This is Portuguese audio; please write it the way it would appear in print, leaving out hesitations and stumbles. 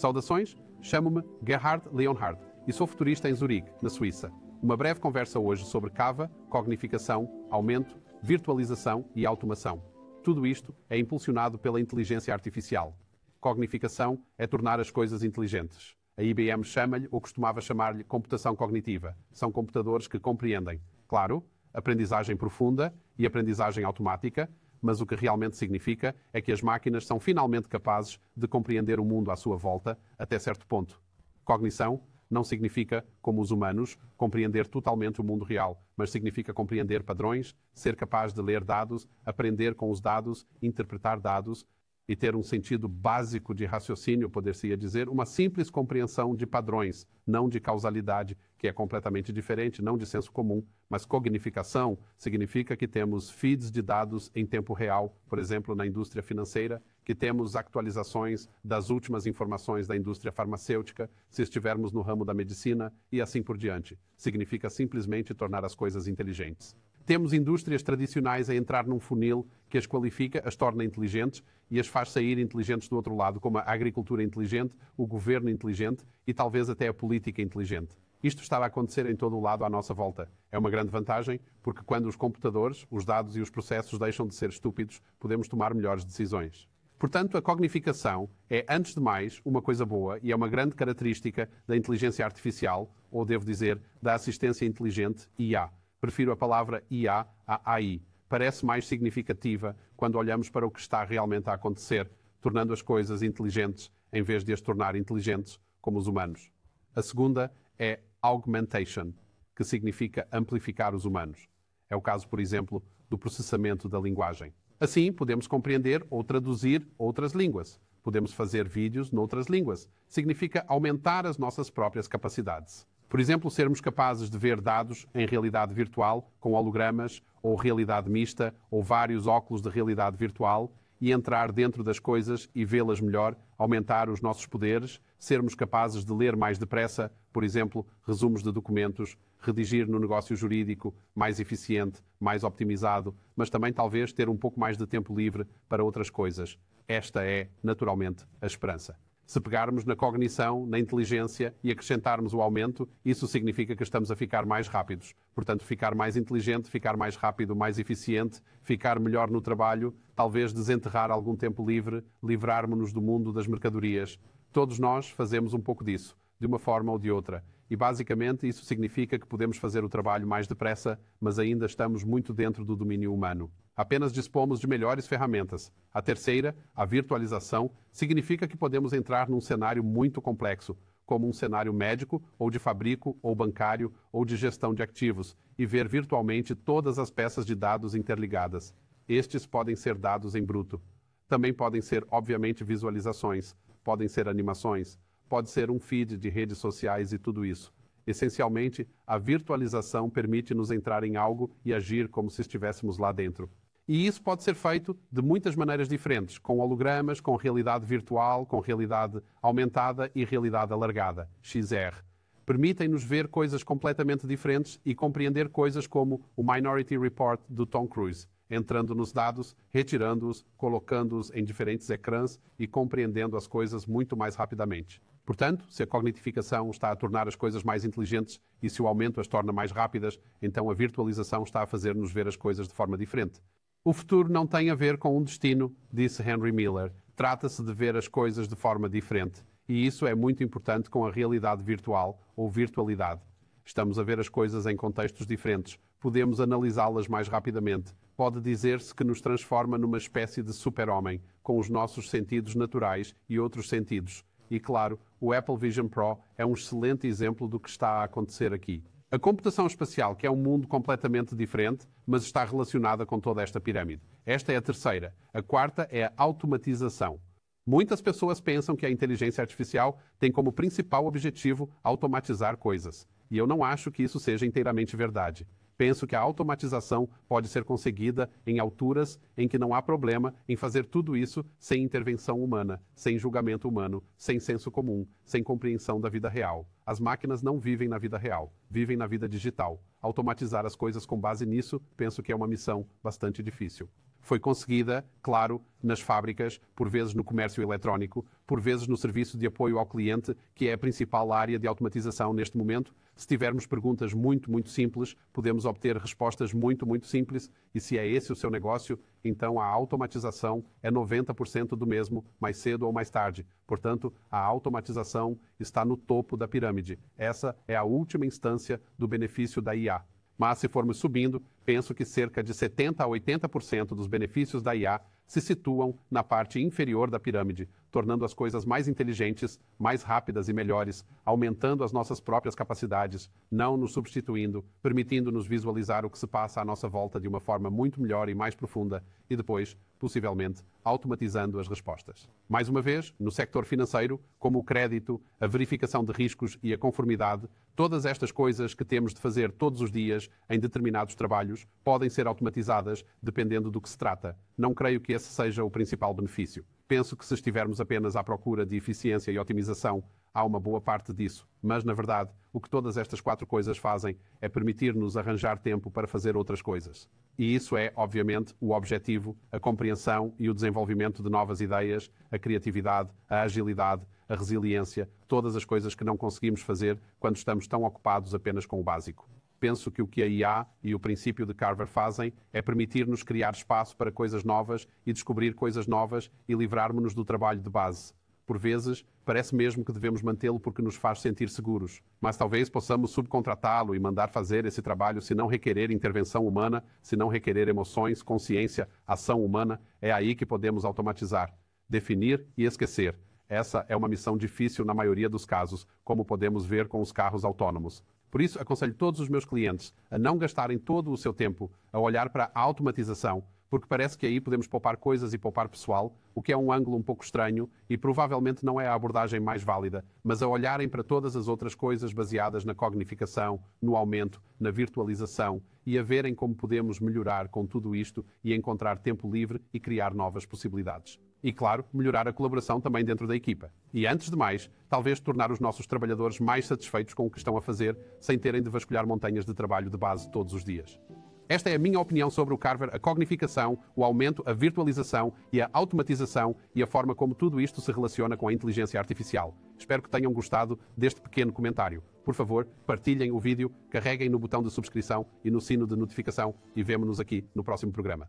Saudações, chamo-me Gerhard Leonhard e sou futurista em Zurique, na Suíça. Uma breve conversa hoje sobre Kava, cognificação, aumento, virtualização e automação. Tudo isto é impulsionado pela inteligência artificial. Cognificação é tornar as coisas inteligentes. A IBM chama-lhe, ou costumava chamar-lhe, computação cognitiva. São computadores que compreendem, claro, aprendizagem profunda e aprendizagem automática, mas o que realmente significa é que as máquinas são finalmente capazes de compreender o mundo à sua volta até certo ponto. Cognição não significa, como os humanos, compreender totalmente o mundo real, mas significa compreender padrões, ser capaz de ler dados, aprender com os dados, interpretar dados e ter um sentido básico de raciocínio, poder-se dizer, uma simples compreensão de padrões, não de causalidade, que é completamente diferente, não de senso comum, mas cognificação significa que temos feeds de dados em tempo real, por exemplo, na indústria financeira, que temos atualizações das últimas informações da indústria farmacêutica, se estivermos no ramo da medicina e assim por diante. Significa simplesmente tornar as coisas inteligentes. Temos indústrias tradicionais a entrar num funil que as qualifica, as torna inteligentes e as faz sair inteligentes do outro lado, como a agricultura inteligente, o governo inteligente e talvez até a política inteligente. Isto está a acontecer em todo o lado à nossa volta. É uma grande vantagem, porque quando os computadores, os dados e os processos deixam de ser estúpidos, podemos tomar melhores decisões. Portanto, a cognificação é, antes de mais, uma coisa boa e é uma grande característica da inteligência artificial, ou devo dizer, da assistência inteligente, IA. Prefiro a palavra IA a AI. Parece mais significativa quando olhamos para o que está realmente a acontecer, tornando as coisas inteligentes em vez de as tornar inteligentes como os humanos. A segunda é augmentation, que significa amplificar os humanos. É o caso, por exemplo, do processamento da linguagem. Assim, podemos compreender ou traduzir outras línguas. Podemos fazer vídeos noutras línguas. Significa aumentar as nossas próprias capacidades. Por exemplo, sermos capazes de ver dados em realidade virtual, com hologramas, ou realidade mista, ou vários óculos de realidade virtual, e entrar dentro das coisas e vê-las melhor, aumentar os nossos poderes, sermos capazes de ler mais depressa, por exemplo, resumos de documentos, redigir no negócio jurídico mais eficiente, mais optimizado, mas também talvez ter um pouco mais de tempo livre para outras coisas. Esta é, naturalmente, a esperança. Se pegarmos na cognição, na inteligência e acrescentarmos o aumento, isso significa que estamos a ficar mais rápidos. Portanto, ficar mais inteligente, ficar mais rápido, mais eficiente, ficar melhor no trabalho, talvez desenterrar algum tempo livre, livrarmos-nos do mundo das mercadorias. Todos nós fazemos um pouco disso, de uma forma ou de outra. E basicamente isso significa que podemos fazer o trabalho mais depressa, mas ainda estamos muito dentro do domínio humano. Apenas dispomos de melhores ferramentas. A terceira, a virtualização, significa que podemos entrar num cenário muito complexo, como um cenário médico, ou de fabrico, ou bancário, ou de gestão de ativos, e ver virtualmente todas as peças de dados interligadas. Estes podem ser dados em bruto. Também podem ser, obviamente, visualizações, podem ser animações, pode ser um feed de redes sociais e tudo isso. Essencialmente, a virtualização permite-nos entrar em algo e agir como se estivéssemos lá dentro. E isso pode ser feito de muitas maneiras diferentes, com hologramas, com realidade virtual, com realidade aumentada e realidade alargada, XR. Permitem-nos ver coisas completamente diferentes e compreender coisas como o Minority Report do Tom Cruise, entrando nos dados, retirando-os, colocando-os em diferentes ecrãs e compreendendo as coisas muito mais rapidamente. Portanto, se a cognificação está a tornar as coisas mais inteligentes e se o aumento as torna mais rápidas, então a virtualização está a fazer-nos ver as coisas de forma diferente. O futuro não tem a ver com um destino, disse Henry Miller. Trata-se de ver as coisas de forma diferente. E isso é muito importante com a realidade virtual ou virtualidade. Estamos a ver as coisas em contextos diferentes. Podemos analisá-las mais rapidamente. Pode dizer-se que nos transforma numa espécie de super-homem, com os nossos sentidos naturais e outros sentidos. E claro, o Apple Vision Pro é um excelente exemplo do que está a acontecer aqui. A computação espacial, que é um mundo completamente diferente, mas está relacionada com toda esta pirâmide. Esta é a terceira. A quarta é a automatização. Muitas pessoas pensam que a inteligência artificial tem como principal objetivo automatizar coisas. E eu não acho que isso seja inteiramente verdade. Penso que a automatização pode ser conseguida em alturas em que não há problema em fazer tudo isso sem intervenção humana, sem julgamento humano, sem senso comum, sem compreensão da vida real. As máquinas não vivem na vida real, vivem na vida digital. Automatizar as coisas com base nisso, penso que é uma missão bastante difícil. foi conseguida, claro, nas fábricas, por vezes no comércio eletrónico, por vezes no serviço de apoio ao cliente, que é a principal área de automatização neste momento. Se tivermos perguntas muito simples, podemos obter respostas muito simples, e se é esse o seu negócio, então a automatização é 90% do mesmo, mais cedo ou mais tarde. Portanto, a automatização está no topo da pirâmide. Essa é a última instância do benefício da IA. Mas se formos subindo, penso que cerca de 70% a 80% dos benefícios da IA se situam na parte inferior da pirâmide, tornando as coisas mais inteligentes, mais rápidas e melhores, aumentando as nossas próprias capacidades, não nos substituindo, permitindo-nos visualizar o que se passa à nossa volta de uma forma muito melhor e mais profunda e depois, possivelmente, automatizando as respostas. Mais uma vez, no sector financeiro, como o crédito, a verificação de riscos e a conformidade, todas estas coisas que temos de fazer todos os dias em determinados trabalhos podem ser automatizadas dependendo do que se trata. Não creio que esse seja o principal benefício. Penso que se estivermos apenas à procura de eficiência e otimização, há uma boa parte disso. Mas, na verdade, o que todas estas 4 coisas fazem é permitir-nos arranjar tempo para fazer outras coisas. E isso é, obviamente, o objetivo, a compreensão e o desenvolvimento de novas ideias, a criatividade, a agilidade, a resiliência, todas as coisas que não conseguimos fazer quando estamos tão ocupados apenas com o básico. Penso que o que a IA e o princípio de Carver fazem é permitir-nos criar espaço para coisas novas e descobrir coisas novas e livrarmos-nos do trabalho de base. Por vezes, parece mesmo que devemos mantê-lo porque nos faz sentir seguros, mas talvez possamos subcontratá-lo e mandar fazer esse trabalho se não requerer intervenção humana, se não requerer emoções, consciência, ação humana. É aí que podemos automatizar, definir e esquecer. Essa é uma missão difícil na maioria dos casos, como podemos ver com os carros autônomos. Por isso, aconselho todos os meus clientes a não gastarem todo o seu tempo a olhar para a automatização, porque parece que aí podemos poupar coisas e poupar pessoal, o que é um ângulo um pouco estranho e provavelmente não é a abordagem mais válida, mas a olharem para todas as outras coisas baseadas na cognificação, no aumento, na virtualização e a verem como podemos melhorar com tudo isto e encontrar tempo livre e criar novas possibilidades. E, claro, melhorar a colaboração também dentro da equipa. E, antes de mais, talvez tornar os nossos trabalhadores mais satisfeitos com o que estão a fazer, sem terem de vasculhar montanhas de trabalho de base todos os dias. Esta é a minha opinião sobre o Carver, a cognificação, o aumento, a virtualização e a automatização e a forma como tudo isto se relaciona com a inteligência artificial. Espero que tenham gostado deste pequeno comentário. Por favor, partilhem o vídeo, carreguem no botão de subscrição e no sino de notificação e vemo-nos aqui no próximo programa.